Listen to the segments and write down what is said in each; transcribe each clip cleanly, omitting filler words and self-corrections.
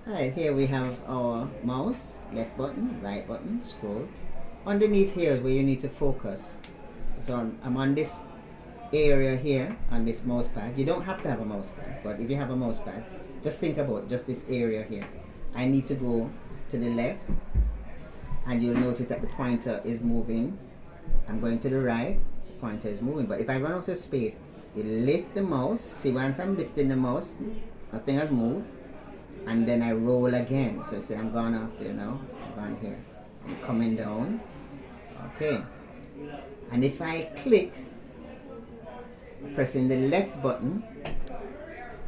Right, here we have our mouse, left button, right button, scroll. Underneath here is where you need to focus. So I'm on this area here on this mouse pad. You don't have to have a mouse pad, but if you have a mouse pad, just think about just this area here. I need to go to the left, and you'll notice that the pointer is moving. I'm going to the right, the pointer is moving. But if I run out of space, you lift the mouse. See, once I'm lifting the mouse, nothing has moved. And then I roll again. So say I'm gone off there now. I'm gone here. I'm coming down. Okay. And if I click, pressing the left button,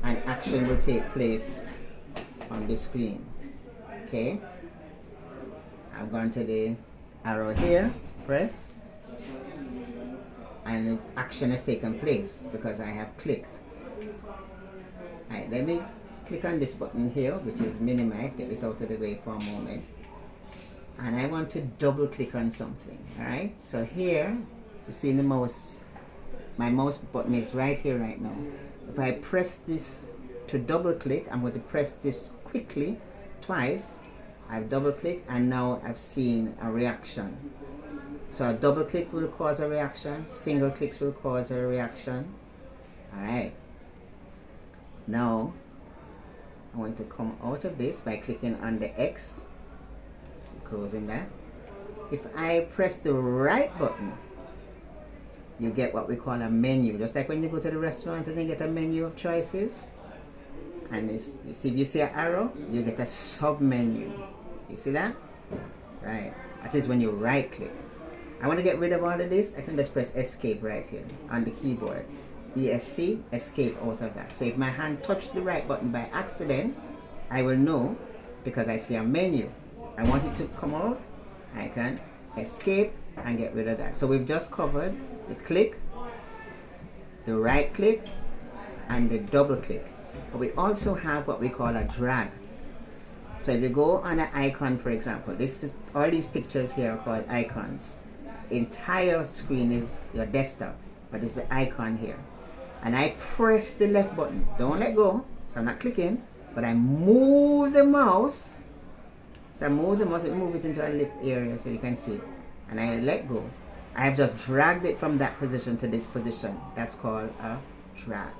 an action will take place on the screen. Okay. I've gone to the arrow here, press, and action has taken place because I have clicked. Alright, let me click on this button here, which is minimize, get this out of the way for a moment. And I want to double click on something. Alright, so here, you see the mouse, my mouse button is right here right now. If I press this to double click, I'm going to press this quickly, twice. I've double clicked and now I've seen a reaction. So a double click will cause a reaction, single clicks will cause a reaction. Alright, now I'm going to come out of this by clicking on the X, closing that. If I press the right button, you get what we call a menu. Just like when you go to the restaurant and you get a menu of choices. And it's, if you see an arrow, you get a sub menu. You see that? Right. That is when you right click. I want to get rid of all of this. I can just press escape right here on the keyboard. ESC, escape out of that. So if my hand touched the right button by accident, I will know because I see a menu. I want it to come out. I can escape and get rid of that. So we've just covered the click, the right click, and the double click. But we also have what we call a drag. So if you go on an icon, for example, this is all these pictures here are called icons. The entire screen is your desktop, but it's the icon here. And I press the left button. Don't let go. So I'm not clicking, but I move the mouse. So I move the mouse, I move it into a lit area so you can see. And I let go. I have just dragged it from that position to this position. That's called a drag.